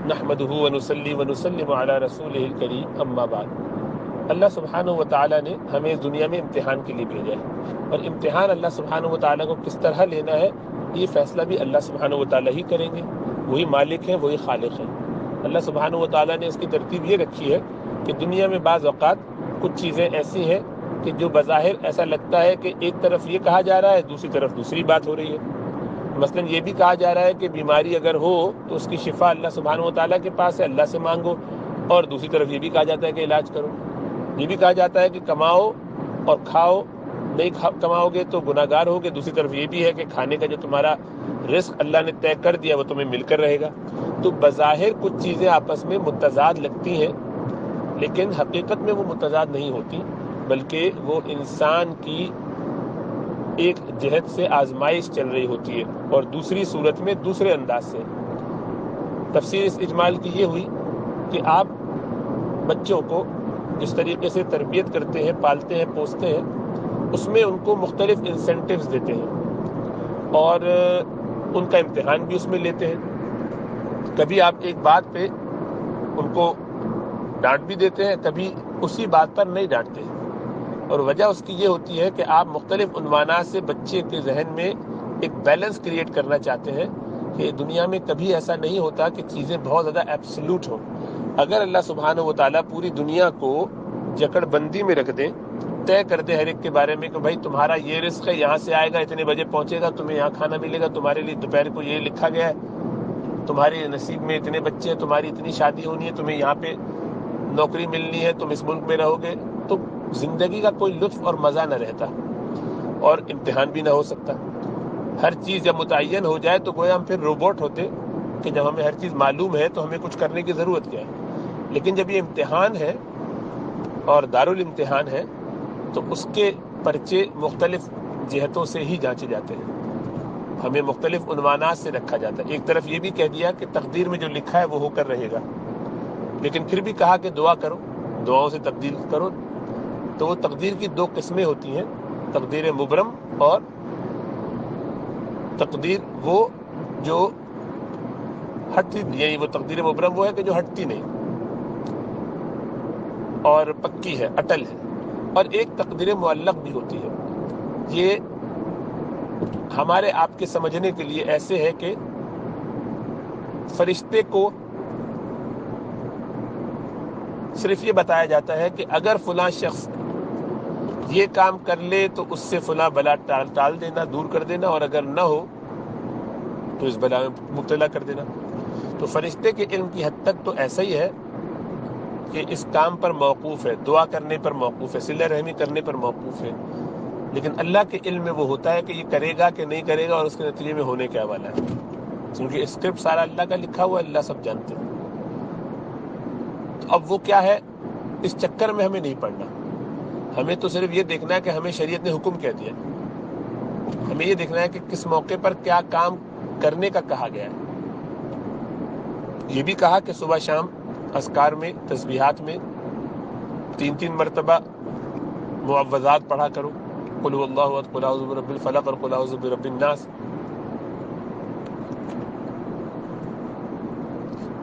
نحمدہ ونصلی ونسلم علی رسولہ الکریم اما بعد۔ اللہ سبحانہ و تعالیٰ نے ہمیں اس دنیا میں امتحان کے لیے بھیجا ہے، اور امتحان اللہ سبحانہ و تعالیٰ کو کس طرح لینا ہے یہ فیصلہ بھی اللہ سبحانہ و تعالیٰ ہی کریں گے۔ وہی مالک ہیں، وہی خالق ہیں۔ اللہ سبحانہ و تعالیٰ نے اس کی ترتیب یہ رکھی ہے کہ دنیا میں بعض اوقات کچھ چیزیں ایسی ہیں کہ جو بظاہر ایسا لگتا ہے کہ ایک طرف یہ کہا جا رہا ہے، دوسری طرف دوسری بات ہو رہی ہے۔ مثلا یہ بھی کہا جا رہا ہے کہ بیماری اگر ہو تو اس کی شفا اللہ سبحانہ و تعالیٰ کے پاس ہے، اللہ سے مانگو، اور دوسری طرف یہ بھی کہا جاتا ہے کہ علاج کرو۔ یہ بھی کہا جاتا ہے کہ کماؤ اور کھاؤ، نہیں کماؤ گے تو گناہ گار ہوگے، دوسری طرف یہ بھی ہے کہ کھانے کا جو تمہارا رزق اللہ نے طے کر دیا وہ تمہیں مل کر رہے گا۔ تو بظاہر کچھ چیزیں آپس میں متضاد لگتی ہیں، لیکن حقیقت میں وہ متضاد نہیں ہوتی، بلکہ وہ انسان کی ایک جہت سے آزمائش چل رہی ہوتی ہے، اور دوسری صورت میں دوسرے انداز سے۔ تفسیر اس اجمال کی یہ ہوئی کہ آپ بچوں کو جس طریقے سے تربیت کرتے ہیں، پالتے ہیں، پوستے ہیں، اس میں ان کو مختلف انسینٹیوز دیتے ہیں، اور ان کا امتحان بھی اس میں لیتے ہیں۔ کبھی آپ ایک بات پہ ان کو ڈانٹ بھی دیتے ہیں، کبھی اسی بات پر نہیں ڈانٹتے ہیں، اور وجہ اس کی یہ ہوتی ہے کہ آپ مختلف عنوانات سے بچے کے ذہن میں ایک بیلنس کریٹ کرنا چاہتے ہیں کہ دنیا میں کبھی ایسا نہیں ہوتا کہ چیزیں بہت زیادہ ایبسلوٹ ہوں۔ اگر اللہ سبحانہ و تعالیٰ پوری دنیا کو جکڑ بندی میں رکھ دیں، طے کر دے ہر ایک کے بارے میں کہ بھائی تمہارا یہ رزق ہے، یہاں سے آئے گا، اتنے بجے پہنچے گا، تمہیں یہاں کھانا ملے گا، تمہارے لیے دوپہر کو یہ لکھا گیا ہے، تمہارے نصیب میں اتنے بچے ہیں، تمہاری اتنی شادی ہونی ہے، تمہیں یہاں پہ نوکری ملنی ہے، تم اس ملک میں رہو گے، تو زندگی کا کوئی لطف اور مزہ نہ رہتا، اور امتحان بھی نہ ہو سکتا۔ ہر چیز جب متعین ہو جائے تو گویا ہم پھر روبوٹ ہوتے کہ جب ہمیں ہر چیز معلوم ہے تو ہمیں کچھ کرنے کی ضرورت کیا ہے۔ لیکن جب یہ امتحان ہے اور دارالامتحان ہے تو اس کے پرچے مختلف جہتوں سے ہی جانچے جاتے ہیں، ہمیں مختلف عنوانات سے رکھا جاتا ہے۔ ایک طرف یہ بھی کہہ دیا کہ تقدیر میں جو لکھا ہے وہ ہو کر رہے گا، لیکن پھر بھی کہا کہ دعا کرو، دعاؤں سے تبدیل کرو۔ تو وہ تقدیر کی دو قسمیں ہوتی ہیں، تقدیر مبرم اور تقدیر وہ جو ہٹتی، یعنی وہ تقدیر مبرم وہ ہے کہ جو ہٹتی نہیں اور پکی ہے، اٹل ہے، اور ایک تقدیر معلق بھی ہوتی ہے۔ یہ ہمارے آپ کے سمجھنے کے لیے ایسے ہے کہ فرشتے کو صرف یہ بتایا جاتا ہے کہ اگر فلاں شخص یہ کام کر لے تو اس سے فلاں بلا ٹال دینا، دور کر دینا، اور اگر نہ ہو تو اس بلا میں مبتلا کر دینا۔ تو فرشتے کے علم کی حد تک تو ایسا ہی ہے کہ اس کام پر موقوف ہے، دعا کرنے پر موقوف ہے، صلہ رحمی کرنے پر موقوف ہے، لیکن اللہ کے علم میں وہ ہوتا ہے کہ یہ کرے گا کہ نہیں کرے گا، اور اس کے نتیجے میں ہونے کیا والا ہے، کیونکہ اسکرپٹ سارا اللہ کا لکھا ہوا ہے، اللہ سب جانتے ہیں۔ تو اب وہ کیا ہے، اس چکر میں ہمیں نہیں پڑنا، ہمیں تو صرف یہ دیکھنا ہے کہ ہمیں شریعت نے حکم کہہ دیا، ہمیں یہ دیکھنا ہے کہ کس موقع پر کیا کام کرنے کا کہا گیا ہے۔ یہ بھی کہا کہ صبح شام اذکار میں، تسبیحات میں 3 مرتبہ معوذات پڑھا کرو، قل هو اللہ احد، قل اعوذ برب الفلق، اور قل اعوذ برب الناس۔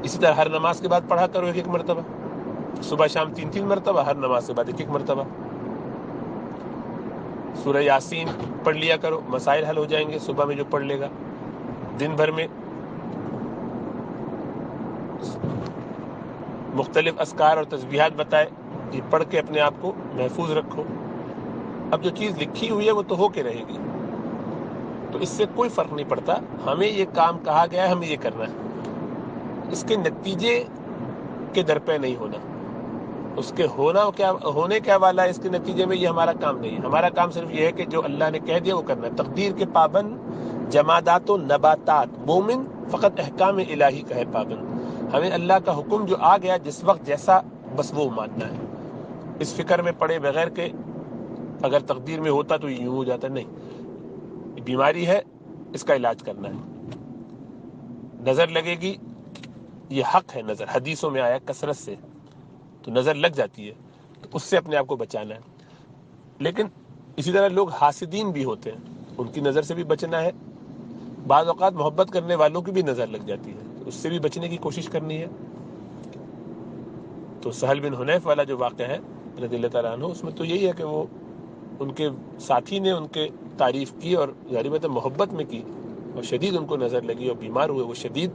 اسی طرح ہر نماز کے بعد پڑھا کرو 1 مرتبہ، صبح شام 3 مرتبہ، ہر نماز کے بعد 1 مرتبہ۔ سورہ یاسین پڑھ لیا کرو، مسائل حل ہو جائیں گے صبح میں جو پڑھ لے گا۔ دن بھر میں مختلف اذکار اور تسبیحات بتائے، یہ پڑھ کے اپنے آپ کو محفوظ رکھو۔ اب جو چیز لکھی ہوئی ہے وہ تو ہو کے رہے گی، تو اس سے کوئی فرق نہیں پڑتا، ہمیں یہ کام کہا گیا ہے، ہمیں یہ کرنا ہے، اس کے نتیجے کے در پہ نہیں ہونا، اس کے ہونے کیا والا ہے اس کے نتیجے میں، یہ ہمارا کام نہیں ہے۔ ہمارا کام صرف یہ ہے کہ جو اللہ نے کہہ دیا وہ کرنا ہے۔ تقدیر کے پابند جمادات و نباتات، مومن فقط احکام الہی کا ہے پابند، ہمیں اللہ کا حکم جو آ گیا جس وقت جیسا، بس وہ ماننا ہے، اس فکر میں پڑے بغیر کہ اگر تقدیر میں ہوتا تو یوں ہو جاتا، نہیں، بیماری ہے، اس کا علاج کرنا ہے۔ نظر لگے گی، یہ حق ہے، نظر حدیثوں میں آیا کثرت سے، تو نظر لگ جاتی ہے، تو اس سے اپنے آپ کو بچانا ہے۔ لیکن اسی طرح لوگ حاسدین بھی ہوتے ہیں، ان کی نظر سے بھی بچنا ہے۔ بعض اوقات محبت کرنے والوں کی بھی نظر لگ جاتی ہے، اس سے بھی بچنے کی کوشش کرنی ہے. تو سہل بن حنیف والا جو واقعہ ہے رضی اللہ تعالیٰ عنہ، اس میں تو یہی ہے کہ وہ ان کے ساتھی نے ان کے تعریف کی اور ظاہر بات ہے محبت میں کی، اور شدید ان کو نظر لگی اور بیمار ہوئے وہ شدید.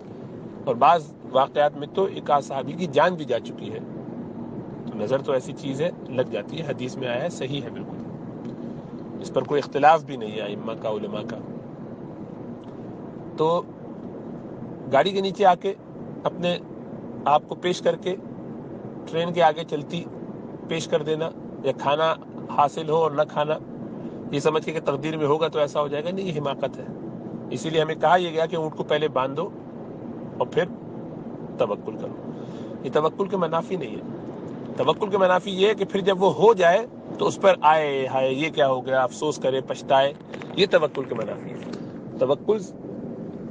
اور بعض واقعات میں تو ایک صحابی کی جان بھی جا چکی ہے. تو نظر تو ایسی چیز ہے، لگ جاتی ہے، حدیث میں آیا ہے، صحیح ہے بالکل، اس پر کوئی اختلاف بھی نہیں ہے ائمہ کا، علماء کا. تو گاڑی کے نیچے آ کے اپنے آپ کو پیش کر کے ٹرین کے آگے چلتی پیش کر دینا، یا کھانا حاصل ہو اور نہ کھانا یہ سمجھ کے کہ تقدیر میں ہوگا تو ایسا ہو جائے گا، نہیں، یہ حماقت ہے. اسی لیے ہمیں کہا یہ گیا کہ اونٹ کو پہلے باندھ دو اور پھر توکل کرو. یہ توکل کے منافی نہیں ہے. توکل کے منافی یہ ہے کہ پھر جب وہ ہو جائے تو اس پر آئے ہائے یہ کیا ہو گیا، افسوس کرے، پچھتائے. یہ توکل کے منافی ہے. توکل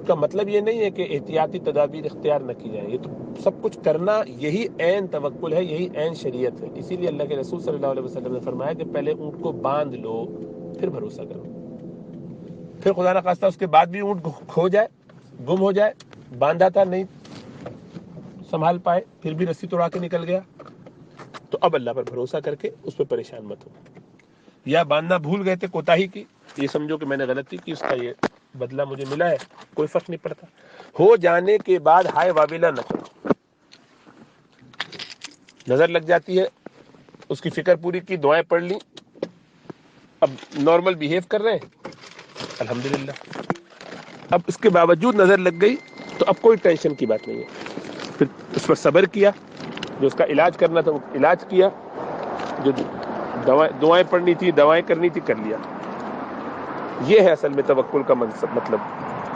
کا مطلب یہ نہیں ہے کہ احتیاطی تدابیر اختیار نہ کی جائیں، یہ تو سب کچھ کرنا یہی عین توکل ہے، یہی عین شریعت ہے. اسی لیے اللہ کے رسول صلی اللہ علیہ وسلم نے فرمایا کہ پہلے اونٹ کو باندھ لو پھر بھروسہ کرو. پھر خدا نہ خواستہ اس کے بعد بھی اونٹ کھو جائے، گم ہو جائے، باندھا تھا نہیں سنبھال پائے، پھر بھی رسی توڑا کے نکل گیا، تو اب اللہ پر بھروسہ کر کے اس پہ پریشان مت ہو. یا باندھنا بھول گئے تھے، کوتاہی کی، یہ سمجھو کہ میں نے غلطی کی، اس کا یہ بدلہ مجھے ملا ہے، کوئی فرق نہیں پڑتا. ہو جانے کے بعد ہائے واویلا نہ کرو. نظر لگ جاتی ہے، اس کی فکر پوری کی، دعائیں پڑھ لی، اب نارمل بیہیو کر رہے ہیں، الحمدللہ. اب اس کے باوجود نظر لگ گئی تو اب کوئی ٹینشن کی بات نہیں ہے. پھر اس پر صبر کیا، جو اس کا علاج کرنا تھا وہ علاج کیا، جو دعائیں پڑھنی تھی، دوائیں کرنی تھی، کر لیا. یہ ہے اصل میں توکل کا مطلب،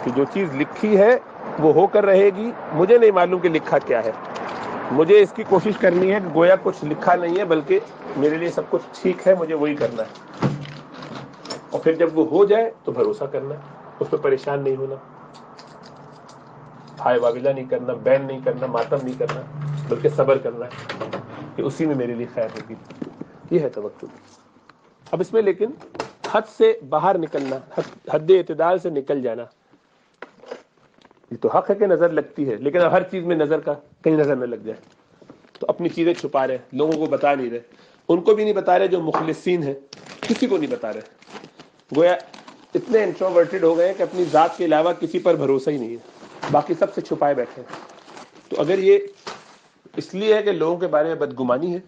کہ جو چیز لکھی ہے وہ ہو کر رہے گی. مجھے نہیں معلوم کہ لکھا کیا ہے، مجھے اس کی کوشش کرنی ہے کہ گویا کچھ لکھا نہیں ہے بلکہ میرے لیے سب کچھ ٹھیک ہے، مجھے وہی کرنا ہے. اور پھر جب وہ ہو جائے تو بھروسہ کرنا ہے، اس پہ پریشان نہیں ہونا، ہائے واویلا نہیں کرنا، بین نہیں کرنا، ماتم نہیں کرنا، بلکہ صبر کرنا ہے کہ اسی میں میرے لیے خیر ہوگی. یہ ہے توکل. اب اس میں لیکن حد سے باہر نکلنا، حد اعتدال سے نکل جانا. یہ تو حق ہے کہ نظر لگتی ہے، لیکن ہر چیز میں نظر کا کہیں نظر نہ لگ جائے. تو اپنی چیزیں چھپا رہے، لوگوں کو بتا نہیں رہے، ان کو بھی نہیں بتا رہے جو مخلصین ہیں، کسی کو نہیں بتا رہے. گویا اتنے انٹروورٹڈ ہو گئے کہ اپنی ذات کے علاوہ کسی پر بھروسہ ہی نہیں ہے، باقی سب سے چھپائے بیٹھے. تو اگر یہ اس لیے ہے کہ لوگوں کے بارے میں بدگمانی ہے،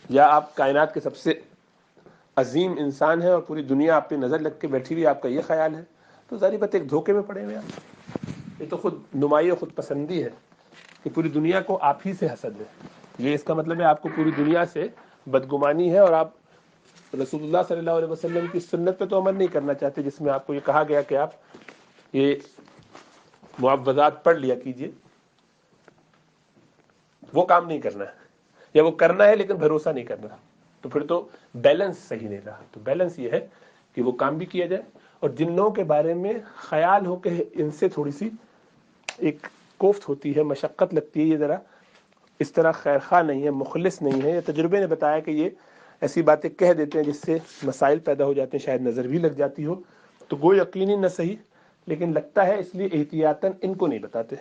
یا آپ کائنات کے سب سے عظیم انسان ہیں اور پوری دنیا آپ پہ نظر لگ کے بیٹھی ہوئی، آپ کا یہ خیال ہے، تو ظاہر بات ایک دھوکے میں پڑے ہوئے آپ. یہ تو خود نمائی و خود پسندی ہے کہ پوری دنیا کو آپ ہی سے حسد ہے. یہ اس کا مطلب ہے آپ کو پوری دنیا سے بدگمانی ہے، اور آپ رسول اللہ صلی اللہ علیہ وسلم کی سنت پہ تو عمل نہیں کرنا چاہتے، جس میں آپ کو یہ کہا گیا کہ آپ یہ معوذات پڑھ لیا کیجئے. وہ کام نہیں کرنا ہے، یا وہ کرنا ہے لیکن بھروسہ نہیں کرنا، تو پھر تو بیلنس صحیح نہیں رہا. تو بیلنس یہ ہے کہ وہ کام بھی کیا جائے، اور جن لوگوں کے بارے میں خیال ہو کہ ان سے تھوڑی سی ایک کوفت ہوتی ہے، مشقت لگتی ہے، یہ ذرا اس طرح خیر خواہ نہیں ہے، مخلص نہیں ہے، یا تجربے نے بتایا کہ یہ ایسی باتیں کہہ دیتے ہیں جس سے مسائل پیدا ہو جاتے ہیں، شاید نظر بھی لگ جاتی ہو، تو وہ یقینی نہ صحیح لیکن لگتا ہے، اس لیے احتیاطاً ان کو نہیں بتاتے.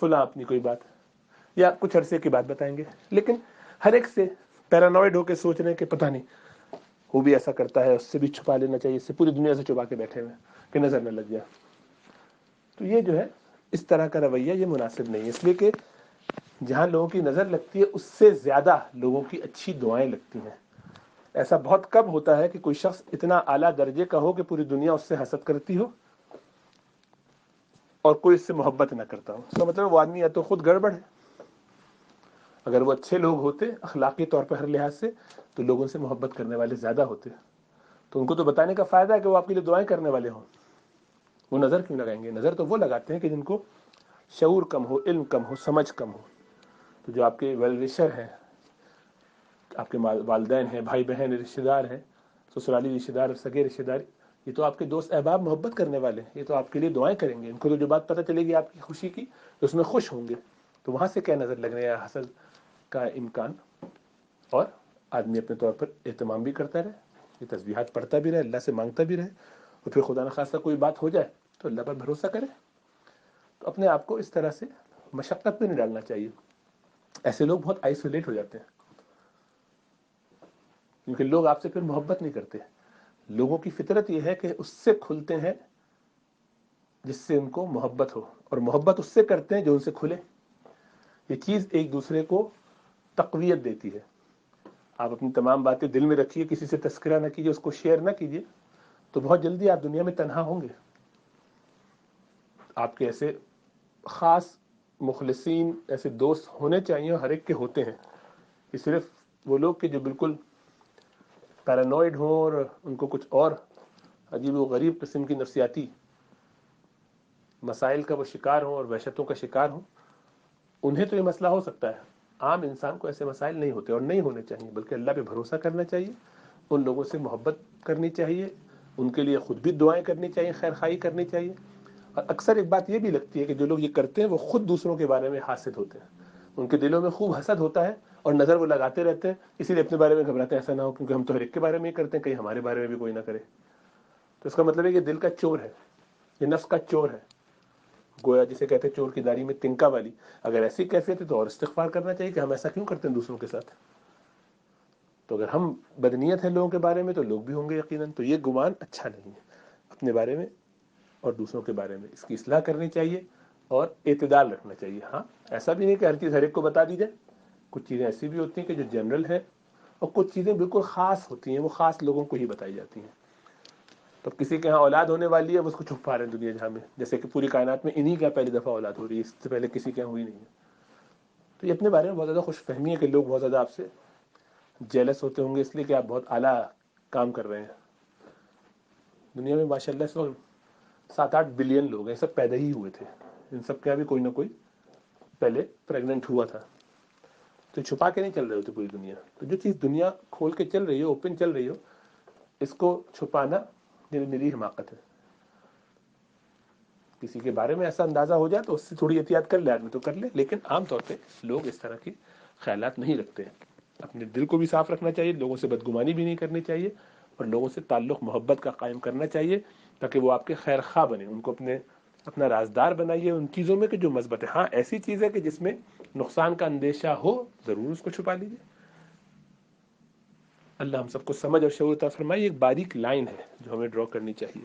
فلاں اپنی کوئی بات یا کچھ عرصے کی بات بتائیں گے، لیکن ہر ایک سے پیرانوائڈ ہو کے سوچ رہے ہیں کہ پتہ نہیں وہ بھی ایسا کرتا ہے، اس سے بھی چھپا لینا چاہیے، اس سے پوری دنیا سے چھپا کے بیٹھے ہوئے کہ نظر نہ لگ جائے. تو یہ جو ہے اس طرح کا رویہ یہ مناسب نہیں ہے، اس لیے کہ جہاں لوگوں کی نظر لگتی ہے اس سے زیادہ لوگوں کی اچھی دعائیں لگتی ہیں. ایسا بہت کم ہوتا ہے کہ کوئی شخص اتنا اعلیٰ درجے کا ہو کہ پوری دنیا اس سے حسد کرتی ہو اور کوئی اس سے محبت نہ کرتا ہو. اس کا مطلب وہ آدمی یا تو خود گڑبڑ ہے. اگر وہ اچھے لوگ ہوتے اخلاقی طور پر ہر لحاظ سے، تو لوگوں سے محبت کرنے والے زیادہ ہوتے. تو ان کو تو بتانے کا فائدہ ہے کہ وہ آپ کے لیے دعائیں کرنے والے ہوں. وہ نظر کیوں لگائیں گے؟ نظر تو وہ لگاتے ہیں کہ جن کو شعور کم ہو، علم کم ہو، سمجھ کم ہو. تو جو آپ کے ویل وشر ہیں، آپ کے والدین ہیں، بھائی بہن، رشتہ دار ہیں، سسرالی رشتہ دار، سگے رشتہ دار، یہ تو آپ کے دوست احباب محبت کرنے والے ہیں، یہ تو آپ کے لیے دعائیں کریں گے. ان کو تو جو بات پتہ چلے گی آپ کی خوشی کی تو اس میں خوش ہوں گے. تو وہاں سے کیا نظر لگنے یا حسد کا امکان؟ اور آدمی اپنے طور پر اہتمام بھی کرتا رہے، یہ تسبیحات پڑھتا بھی رہے، اللہ سے مانگتا بھی رہے، اور پھر خدا نخواستہ کوئی بات ہو جائے تو اللہ پر بھروسہ کرے. تو اپنے آپ کو اس طرح سے مشقت میں نہیں ڈالنا چاہیے. ایسے لوگ بہت آئسولیٹ ہو جاتے ہیں، کیونکہ لوگ آپ سے پھر محبت نہیں کرتے. لوگوں کی فطرت یہ ہے کہ اس سے کھلتے ہیں جس سے ان کو محبت ہو، اور محبت اس سے کرتے ہیں جو ان سے کھلے. یہ چیز ایک دوسرے کو تقویت دیتی ہے. آپ اپنی تمام باتیں دل میں رکھیے، کسی سے تذکرہ نہ کیجیے، اس کو شیئر نہ کیجیے، تو بہت جلدی آپ دنیا میں تنہا ہوں گے. آپ کے ایسے خاص مخلصین، ایسے دوست ہونے چاہیے، ہر ایک کے ہوتے ہیں. یہ صرف وہ لوگ کہ جو بالکل پیرانوئڈ ہوں اور ان کو کچھ اور عجیب و غریب قسم کی نفسیاتی مسائل کا وہ شکار ہوں اور وحشتوں کا شکار ہوں، انہیں تو یہ مسئلہ ہو سکتا ہے. عام انسان کو ایسے مسائل نہیں ہوتے اور نہیں ہونے چاہیے، بلکہ اللہ پہ بھروسہ کرنا چاہیے، ان لوگوں سے محبت کرنی چاہیے، ان کے لیے خود بھی دعائیں کرنی چاہیے، خیر خواہی کرنی چاہیے. اور اکثر ایک بات یہ بھی لگتی ہے کہ جو لوگ یہ کرتے ہیں وہ خود دوسروں کے بارے میں حاسد ہوتے ہیں، ان کے دلوں میں خوب حسد ہوتا ہے اور نظر وہ لگاتے رہتے ہیں، اسی لیے اپنے بارے میں گھبراتے ہیں ایسا نہ ہو کیونکہ ہم تو ہر ایک کے بارے میں ہی کرتے ہیں، کہیں ہمارے بارے میں بھی کوئی نہ کرے. تو اس کا مطلب ہے کہ دل کا چور ہے، یہ نفس کا چور ہے، گویا جسے کہتے ہیں چور کی داڑھی میں تنکا والی. اگر ایسی کیفیت ہے تو اور استغفار کرنا چاہیے کہ ہم ایسا کیوں کرتے ہیں دوسروں کے ساتھ. تو اگر ہم بدنیت ہیں لوگوں کے بارے میں تو لوگ بھی ہوں گے یقیناً. تو یہ گمان اچھا نہیں ہے اپنے بارے میں اور دوسروں کے بارے میں. اس کی اصلاح کرنی چاہیے اور اعتدال رکھنا چاہیے. ہاں ایسا بھی نہیں کہ ہر چیز ہر ایک کو بتا دی جائے، کچھ چیزیں ایسی بھی ہوتی ہیں کہ جو جنرل ہیں، اور کچھ چیزیں بالکل خاص ہوتی ہیں، وہ خاص لوگوں کو ہی بتائی جاتی ہیں. تو کسی کے ہاں اولاد ہونے والی ہے، وہ اس کو چھپا رہے ہیں دنیا جہاں میں، جیسے کہ پوری کائنات میں انہی کا پہلی دفعہ اولاد ہو رہی ہے، اس سے پہلے کسی کے ہوئی نہیں ہے. تو یہ اپنے بارے میں بہت زیادہ خوش فہمی ہے کہ لوگ بہت زیادہ آپ سے جیلس ہوتے ہوں گے اس لیے کہ آپ بہت اعلیٰ کام کر رہے ہیں. دنیا میں ماشاء اللہ اس وقت 7-8 بلین لوگ ہیں، سب پیدا ہی ہوئے تھے، ان سب کے بھی کوئی نہ کوئی پہلے پریگننٹ ہوا تھا. تو چھپا کے نہیں چل رہے ہوتے پوری دنیا. تو جو چیز دنیا کھول کے چل رہی ہو، اوپن چل رہی ہو، اس کو چھپانا میری حماقت ہے. کسی کے بارے میں ایسا اندازہ ہو جائے تو اس سے تھوڑی احتیاط کر لے آدمی تو کر لے، لیکن عام طور پہ لوگ اس طرح کی خیالات نہیں رکھتے ہیں. اپنے دل کو بھی صاف رکھنا چاہیے، لوگوں سے بدگمانی بھی نہیں کرنی چاہیے، اور لوگوں سے تعلق محبت کا قائم کرنا چاہیے تاکہ وہ آپ کے خیر خواہ بنے. ان کو اپنا رازدار بنائیے ان چیزوں میں کہ جو مثبت ہے. ہاں ایسی چیز ہے کہ جس میں نقصان کا اندیشہ ہو، ضرور اس کو چھپا لیجیے. اللہ ہم سب کو سمجھ اور شعور عطا فرمائے. ایک باریک لائن ہے جو ہمیں ڈرا کرنی چاہیے.